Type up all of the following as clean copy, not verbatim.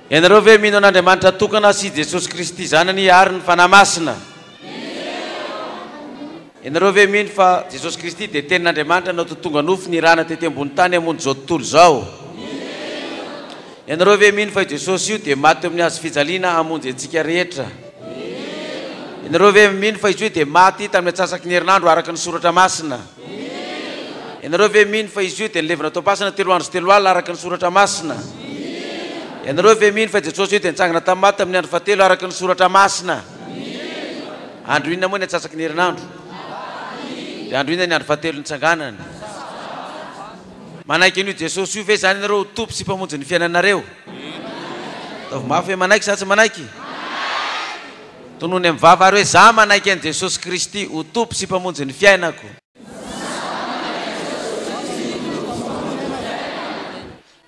Ianareo ve mino an'Andriamanitra tokana sy Jesosy Kristy zanany ary ny fanahy masina? Ianareo ve mino fa Jesosy Kristy dia tenin'Andriamanitra nao tonga nofo ny rana tety ambony tany hamonjy zao tontolo zao? Ianareo ve mino fa Jesosy io dia maty amin'ny hazo fijaliana hamonjy antsika rehetra? Ianareo ve mino fa izy io dia maty tamin'ny atsasaky ny herinandro araka ny soratra masina? Ianareo ve mino fa izy io dia nilevina tao pasina 3 andro sy 3 alina araka ny soratra masina? Ianareo ve mino fa Jesosy io dia nitsangana tamin'ny maty amin'ny andro fahatelo araka ny soratra masina? Andro inona moa ny atsasaky ny herinandro? Dia andro inona ny andro fahatelo nitsanganany? Manaiky an'io Jesosy io ve zany ianareo tompo sy mpamonjy ny fiainanareo? Ataovy mafy hoe manaiky sa tsy manaiky? Tonony amin'ny vavahary hoe za manaiky an'i Jesosy Kristy ho tompo sy mpamonjy ny fiainako.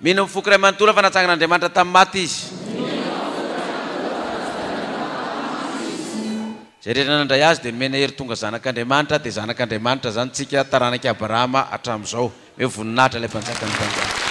Mino mifoky ray manontolo fa natsangan'Andriamanitra tamin'ny maty izy. Zay rehetra nandray azy dia nomena hery tonga zanak'Andriamanitra dia zanak'Andriamanitra zany tsika taranaky Abrahama hatramin'izao. Hoe voninahitra ilay mpanjaka ny mpanjaka.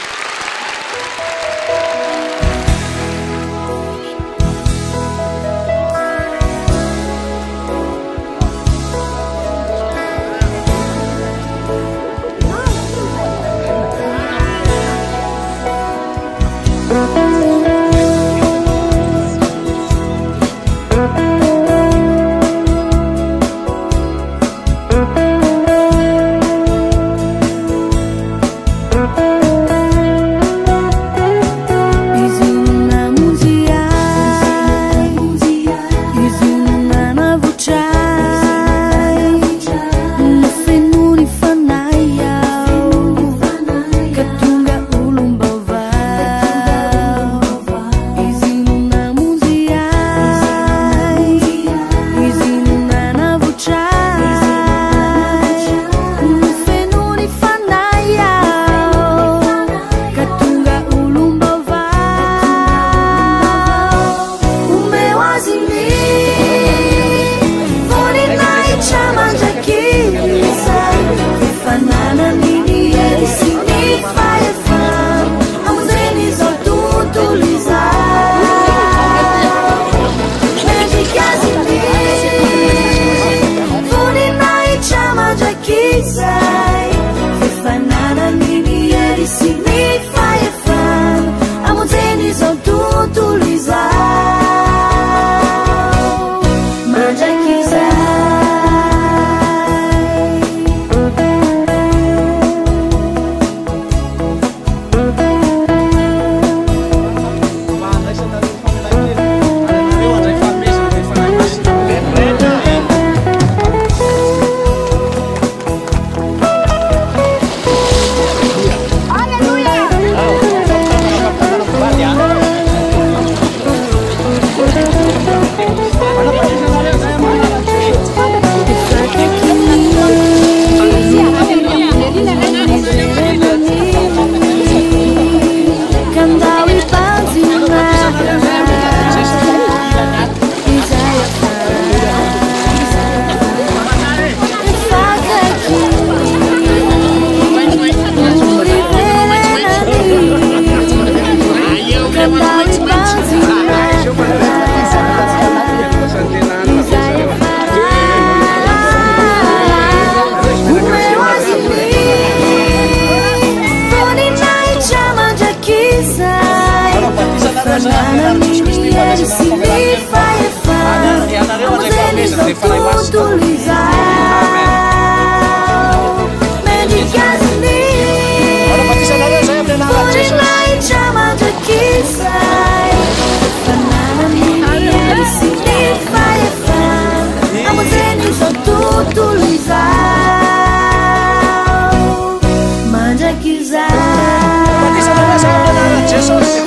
Jesus.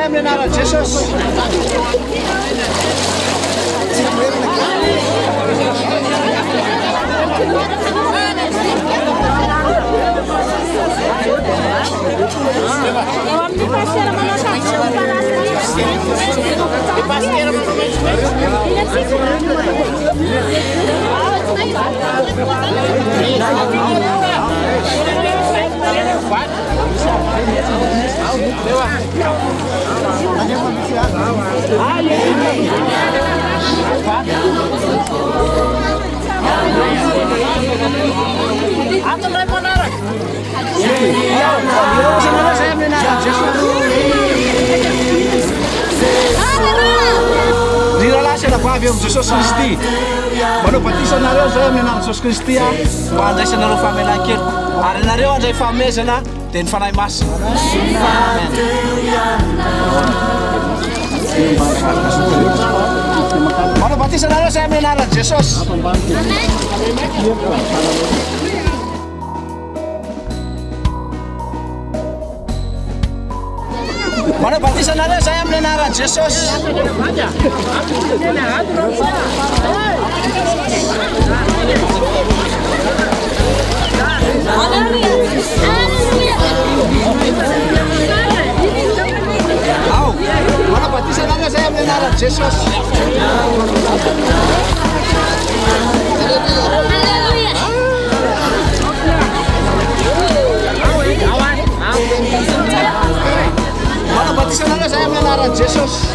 Menara Jesus. Jesus Kristi. Manao batisanareo zay amin'ny anarana Jesosy Kristy mba handraisanareo famelan-kely ary nareo andray famezana dia ny fanahy masina. Manao batisanareo zay amin'ny anarana Jesosy. Manao batisanareo zay amin'ny anarana Jesosy. Au, manao batisanareo zay amin'ny anarana Jesosy. Manao batisanareo zay amin'ny anarana Jesosy.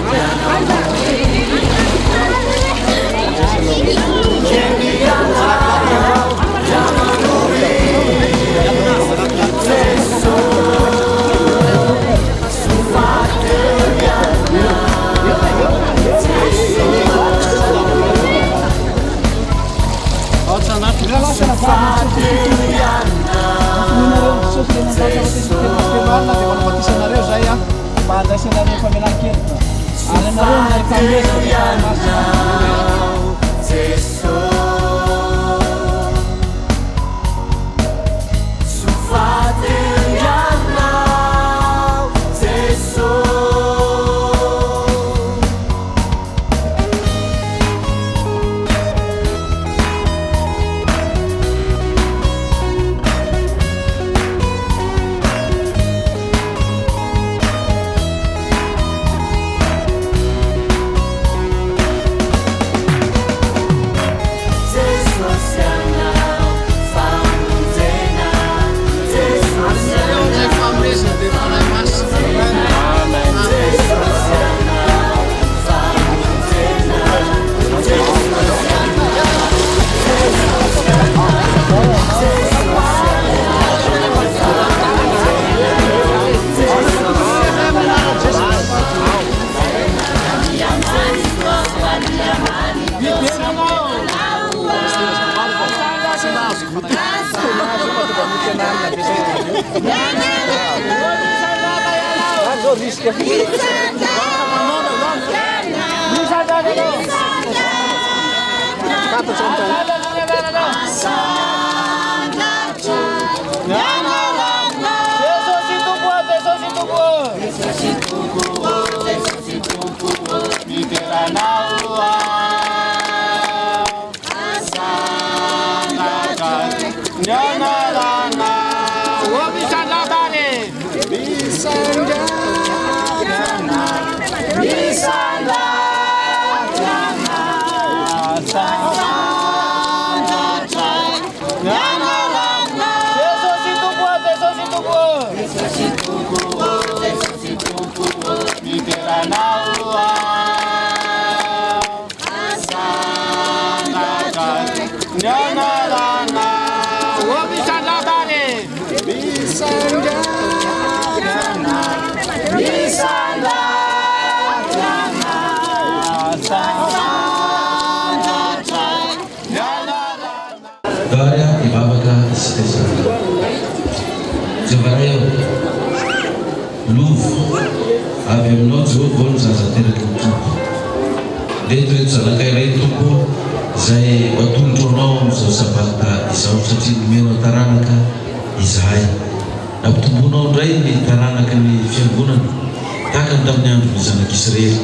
tahaka ny tamin'ny andron'ny zanak'Israely.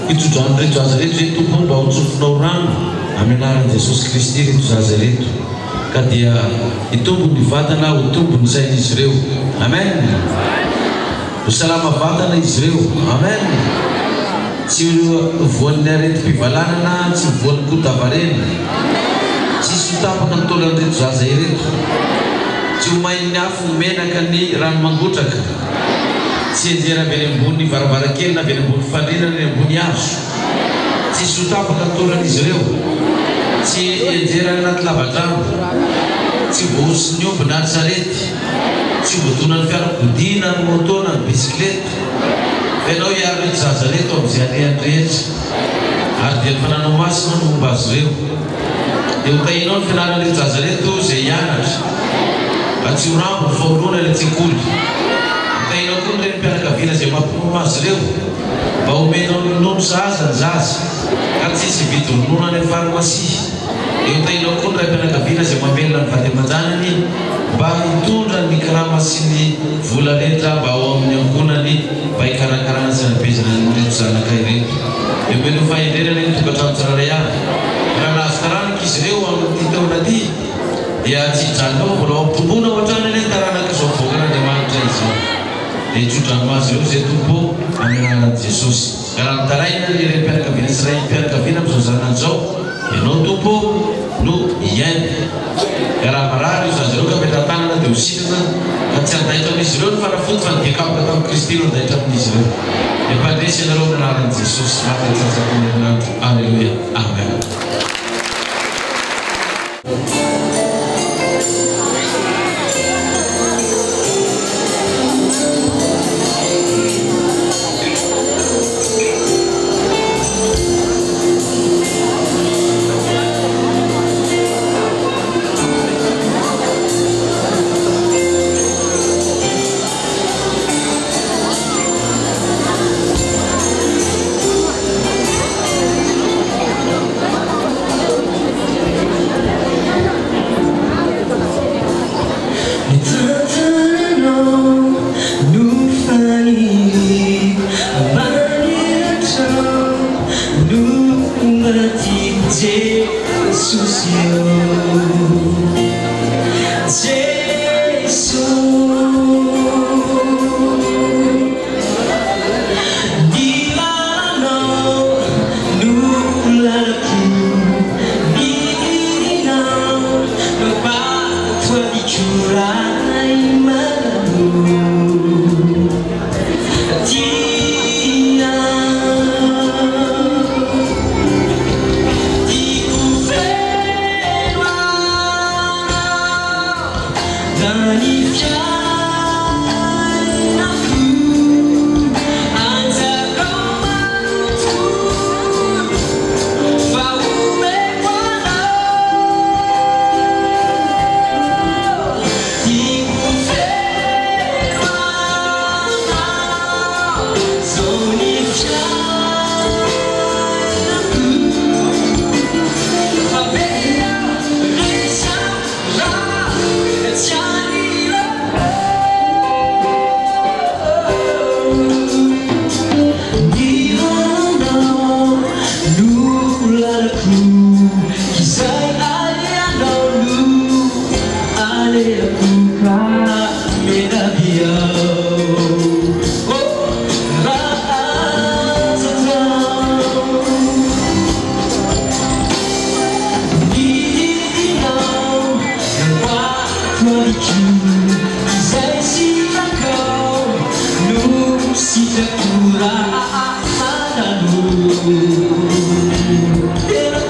Itsodrano reto zaza reto zay tompo mba ho tsofonao rano amin'ny anaran'i Jesosy Kristy reto zaza reto, ka dia hitombo ny vatana ho tombo ny sain'izy ireo. Amen. Ho salama vatana izy ireo. Amen. Tsy voan'ny areti-pivalanana, tsy voan'ny kotavarena, tsy sotapaka ny tolan'ireto zaza ireto, tsy ho main'ny afo ny menaka ny rano mangotraka, tsy enjera avy any ambony varavarakely na avy any ambony fandrina na any ambony hazo, tsy sotapaka ny tolan'izy ireo, tsy enjera anaty lavadrano, tsy voaosiny omby na ny sarety, tsy voatona ny fiarakodia na ny moto na ny bisikileta. Ianao hiaro reto zaza reto amin'izay alehany rehetra, ary dia ny fananao masina no momba azy ireo. Dia hotahinao ny fianaran'ny reto zaza reto izay hianatra, mba tsy ho rambo ny faholona eny an-tsekoly. Hotahinao koa ny reny mpianakaviana izay mampinono azy ireo, mba homenao ny ronono zaza ny zaza, ka tsisy hividy ronono any amin'ny farmasia. Dia hotahinao koa ny ray mpianakaviana izay mamelona ny vady aman-janany, mba hitondra ny karama sy ny vola rehetra mba ao amin'ny ankonany, mba hikarakarana sy hanabezana reto zanaka ireto. Dia omeny ho fahendrenana ny tokantrano tsirairay avy. Raha nahazo taranaka izy ireo amin'ity taona ity, dia tsy hijanonao mbola ao ampitomboana ao an-trano ilay taranaka izao voakan'Andriamanitra izao. Dia hitsodrano azy ireo izay tompo amin'ny anaran'i Jesosy. Ka raha nitaraina ny renim-pianakaviana sy raim-pianakaviana amin'izao zanany izao, ianao tompo no hiaina. Ka raha marary io zaza ireo ka metra-tanana dia ho sinana, ka tsy handaitra amin'izy ireo ny fanafody fa ny diakapaka tamin'ny Kristy no handaitra amin'izy ireo. Dia mpandresy ianareo amin'ny anaran'i Jesosy mahafatsatsaky ny herinandro. Alleluia. Amen. Era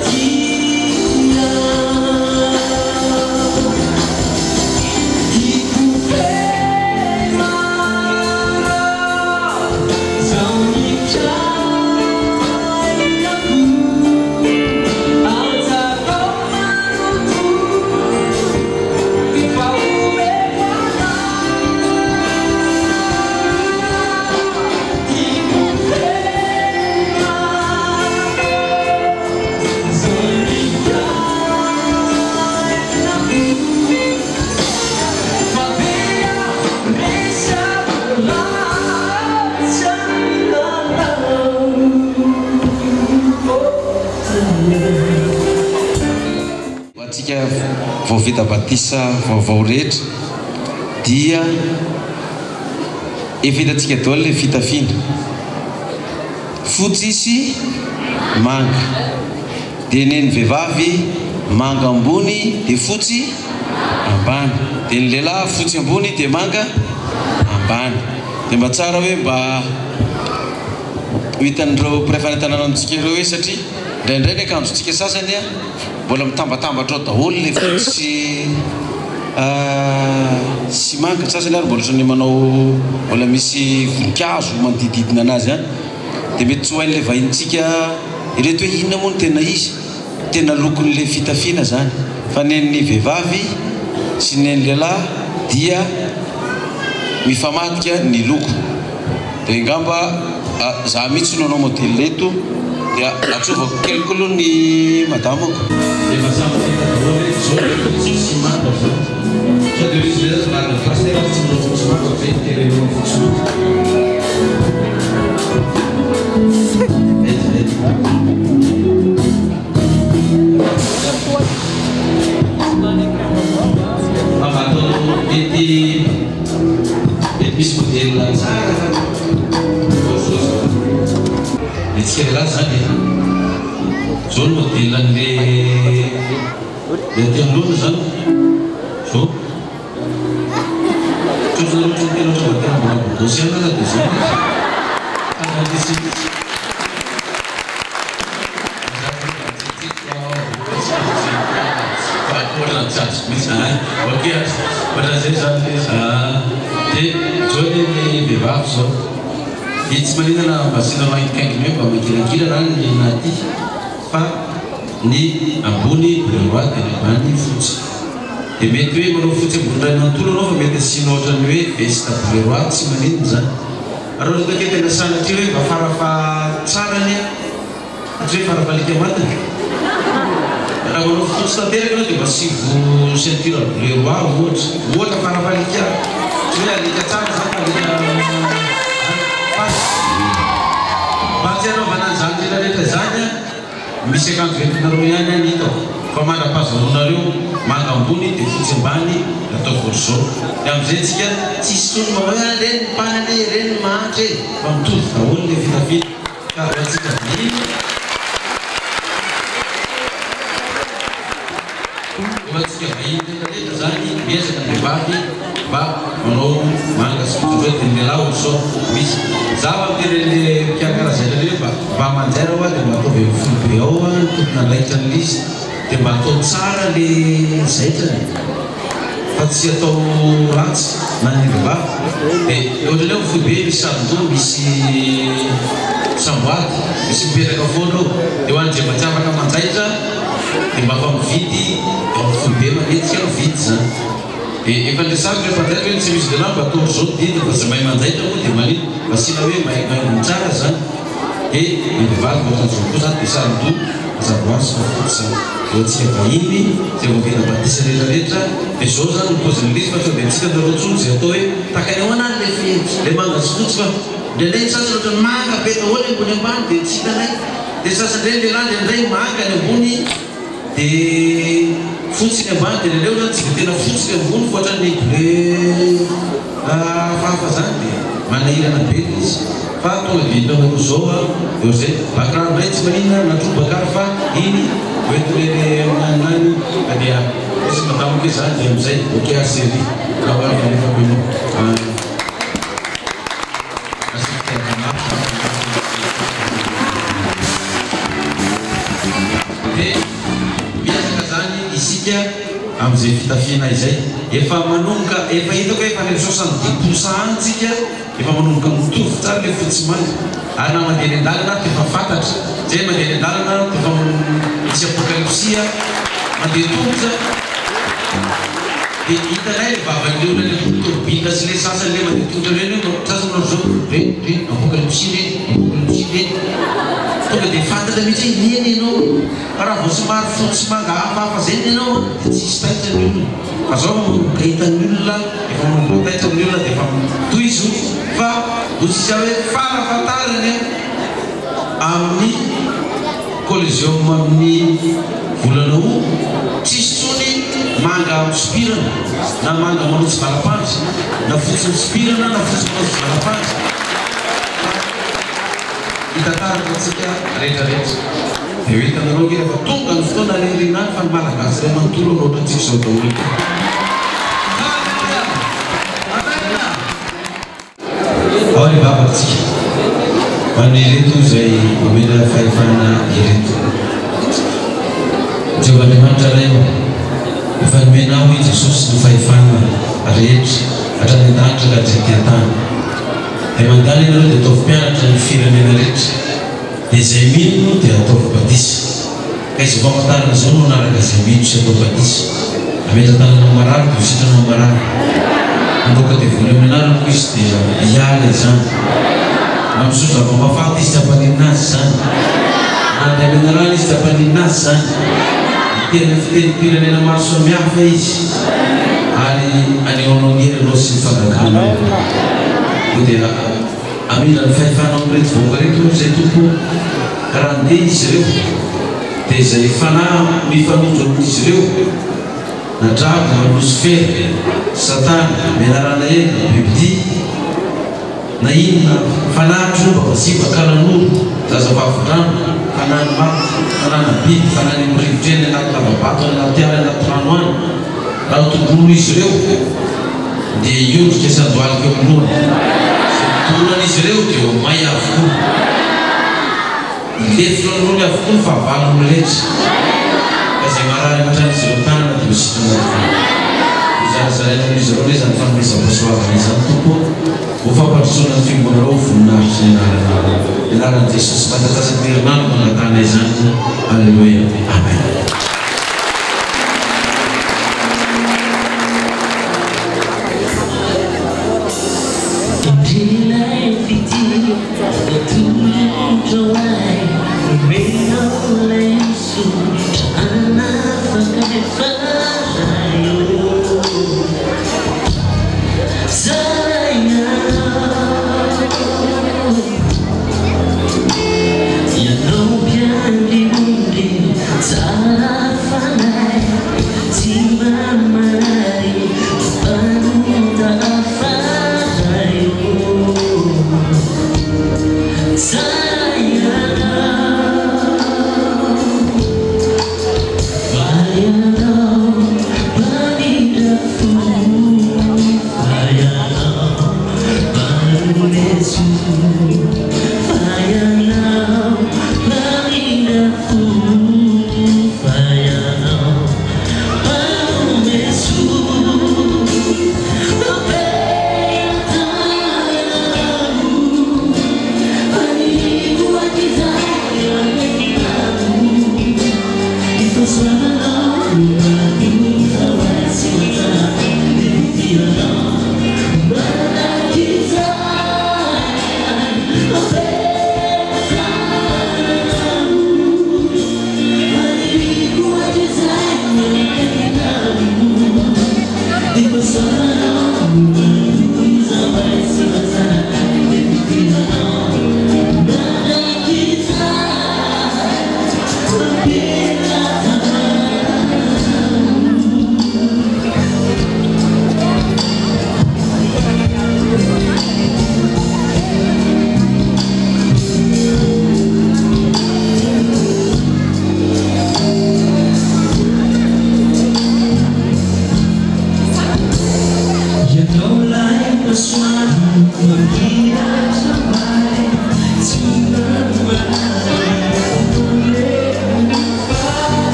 antsika vao vita batisa vaovao rehetra dia efa hitantsika daholo le fitafiana fotsy sy manga dia neny vehivavy manga ambony dia fotsy ambany dia ny lehilahy fotsy ambony dia manga ambany dia mba tsara hoe mba hitan'ireo mpiray-fanantenana amintsika ireo hoe satria indraindray ny akanjontsika sasany a mbola mitambatambatra ao daholo le fotsy sy manga sasany ary mbola ohatrany manao mbola misy voninkazo manodididina anazy any dia mety tsy ho hain'ilay vahintsika ireto hoe inona moa no tena izy tena lokon'le fitafiana zany fa neny vehivavy sy neny lehilahy dia mifamatika ny loko dia ngamba za mihitsy no anao modely leto dia atsovako keliko aloha ny madamako dia mahasamby sy manga sady izy le zany lana pasteur tsy manao fotsy manga zay terenao fotsy misy modèle tsara etsika lehilahy zany zao ny modèle an'le tian'olona zany zao zany ohatra ny tena ohatra tena mbola bogosy ana dia zao dia zao ny vehivavy zao dia tsy maninana mba sina mankikaingina hoe mba mankirankira raha ny naty fa ny ambony bleu roi dia ny ambany fotsy dia mety hoe manao fotsy ambony ray manontolo anao fa mety asiana ohatrany hoe veste bleu roi tsy maninona zany ary ohatrany take tena sanatria hoe mba farafa tsarany a satria hoe farafalika matiny raha manao fotsy tanteraka anao dia mba sivo ceinture bleu roi ohatra farafalika tsy hoe alika tsara zany alika paty anao mananjany tena rehetra zany a misy akanjo entinareo ihany any hitao fa mandra-pahazonareo manga ambony dia fotsy ambany atao vôrzao dia amin'izay tsika tsisy tony ma hoe reny mpanane reny mahatra e fa mitovy daholo le vitavita ka atsika vahiny efa tsika vahiny tena rehetra zany miezaka vehivavy mba manao manga sy fotsy hoe dia lehilahy ohatr'izao misy zava amiteren'le mpiakara zay reny mba manjaira ao a dia mba ataovy foibe ao a tompona laitra an'izy dia mba atao tsara le zaitrany fa tsy atao ratsy na ny vehivavy dia ohatrany hoe foibe misy saron-doha misy samboady misy mipetraka foana ao dia ho an'izay mba tsy afaka manjaitra dia mba fa mividy foibe manetika mividy zany efa le sary rehefa manjaitra hoe tsy misy lehilahy mba atao zao dity fa zay mahay manjaitra moa dia manino mba sina hoe mahaingony tsara zany dia ny vehivavy ohatran'izao koa zany dia saron-doha zaboasy fa fotsy zany eo atsika vahiny zay vao vita batisa rehetrarehetra dia zao zany mipozin'le izy fa tonga dia antsika nareo tsony zay atao hoe takany ao anany le manga sy fotsy fa ndraindray ny sasany ohatrany manga be daholo ambony ambany dia tsy hitanay dia sasany reny lehilahy ndraindray manga ny ambony dia fotsy ny ambany dia ndraindray ohatrany tsika tena fotsy ny ambony fa ohatrany bleu fahafa zany dia manahirana be izy fa tonga dia hitanao zao a eo zay bakary ndray tsy maninona natro bakary fa iny oentilele aminanany ka dia misy madamo ke zany dia amizay oke arserie raha hoany rehefa menao dia miazaka zany isika am'izay fitafiana izay efa manomboka efa hitako efa le 70% antsika efa manomboka mitovy tsara le fotsy manga ary na mandeha ny andalana tefa fantatra zay mandeha ny andalana tefa misy apokalypsia mandeha tongotra dia hitanay vavan'le olona le tobinda sy le sasany le mandeha tongotra reny sasany manao zao reny apokalypsia reny tonga dia fantatra mihitsy hoe neny ianao raha vao somary fotsy manga hafahafa zay ny ianao dia tsisy taitra ny olona fa zao manomboka hitan'ny olona efa manomboka taitra amin'ny olona dia efa toy izy fa osika hoe farafatarany amin'ny collision amin'ny volana o tsisy tsony manga misopirana na manga manotsy valapantsy na fotsy misopirana na fotsy manotsy valapantsy hitantaraka antsika rehetrarehetra dia ho hitanareo ke efa tonga ny fotoana rerina fa ny malagasy ray manontolo anoatra antsika zao daholo ao ny vavantsika ho any ireto izay omena fahefana ireto Jehovah-Andriamanitra ray efa nomenao i Jesosy ny fahefana rehetra hatrany an-danitra ka hatretyantany dia mandany ianareo dia ataovy mpianatra ny firenena rehetra dia izay mino dia ataovy batisa ka izy famantarana zao no anaraka izay mino sy atao batisa ametratananao marary dia hositranao marary andoka dia voly aminarako izy dia hiala izany na misoa zava-mafaty izy tsy hampaninina azy zany na dia amenarana izy tsy hampaninina azy zany tena fitenim-pirenena maro samihafa izy ary anehoanao ngeranao sy ny fagakana ko dia amila ny fahefanao amin'reto vaoka reto izay tompo raha ndeha izy ireo dia izay fanahy mifanojo amin'izy ireo na drabo na Lucifer Satana mianarana eny bibidi na inona fanahy tromba vasiva kalan'olo zazavavy-drano fanany maty fanana biby fanany mirivotreny anaty lavabato anaty ala anaty rano any raha tongolo izy ireo dia iondrika sandoalika amin'olo tonan'izy ireo dia may avokoa ilefitra n'olo avokoa ny fahavalony rehetra ka izay marary matran'izy ireo tanana dia hositana zarazaraina amin'izy ireo le zany fanomezam-pasoavana izany tompo ho fampandrosoana ny fimbonareo voninahitry ny anaran'i Jesosy matantasaky herinandro manatana izany alleluia amen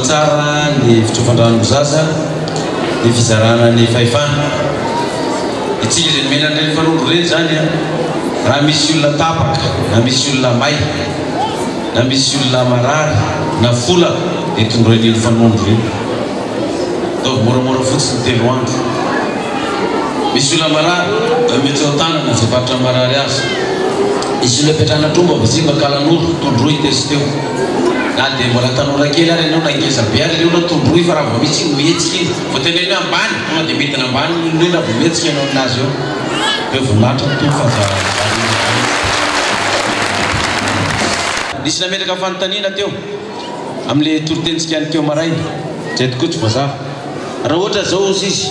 tsara ny fitsofandrano zaza ny fizarana ny fahefana itsika izay menandreny fanondro reny zany a raha misy olona tapaka na misy olona may na misy olona marary na fola dia tondroen'iny fanondro iny ataovy moramora fotsiny 3 andro misy olona marary mety ao tanana zay faritra marary azy izy olona petrahana tromba vazy makalan'olo tondroy tesy teo na dia mbola tanora kely ary ianao nangeza be ary leona tondroy fa raha vao misy iny mihetsika iny vao teneny ambany tonga dia midina ambany iny raha vao mihetsika ianao aminazy eo hoe voninahitra mitombo fa nisy nametraka fanontaniana teo amin'le toritentsika any teo maraina zay tokoa tsy voazava raha ohatra zao izy izy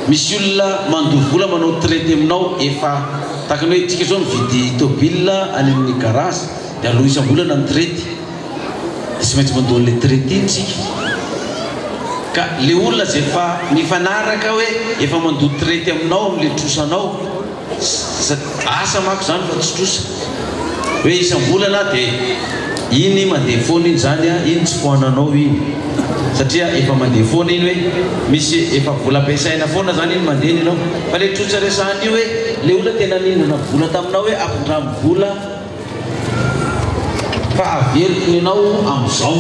misy olona mandoha vola manao traité aminao efa takany hoe tsika zao mividy tôbila any amin'ny garage dia aloha isam-bolana ny traité sy maintsy mandoha an'le traité iny tsika ka le olona zay efa mifanaraka hoe efa mandoha traité aminao amin'le trosanao asa mako zany fa tsy trosa hoe isam-bolana dia iny mandeha foana iny zany a iny tsy foananao iny satria efa mandeha foana iny hoe misy efa vola ampiasaina foana zany iny mandeha ianao fa le trotsa resahany io hoe le olona tena ninana vola taminao hoe ampindramo vola fa averiko ianao amin'izao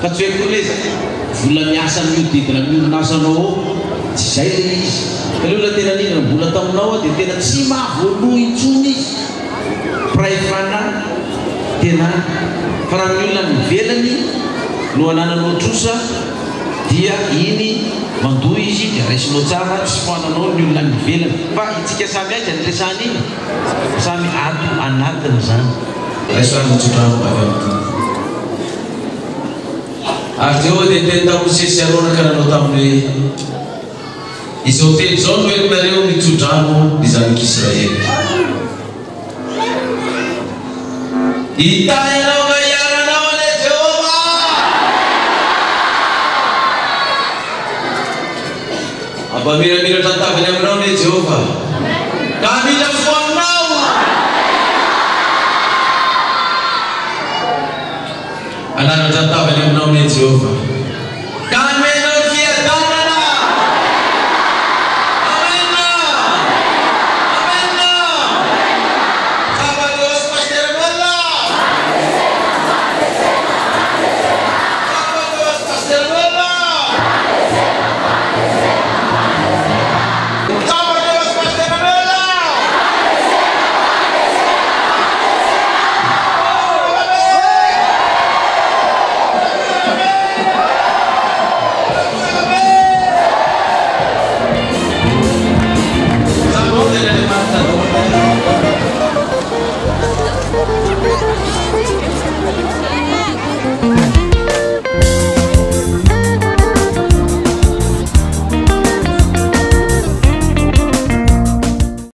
ka tsy hoe koa izy vola miasa miodidina mionasanao tsy zay le izy fa le olona tena ninana vola taminao dia tena tsy mahavoaloha intsony izy praefana tena fa raha ny olona mivelany no anananao trosa dia iny mandoha izy dia raisinao tsara tsy foananao ny olona mivelany fa itsika samy aiza ny resahany iny samy ato anatiny zany raisoanotsodrano avy amty ary teo dia teny tamosesy aronaka nanao tamin'ny izy hotely zao no hoenonareo mitsodrano ny zanak'Israely itayanao ka iaranao ane Jehova aba miramiratra tavany aminao ane Jehova ka mila foanao anaratra tavany aminao ane Jehova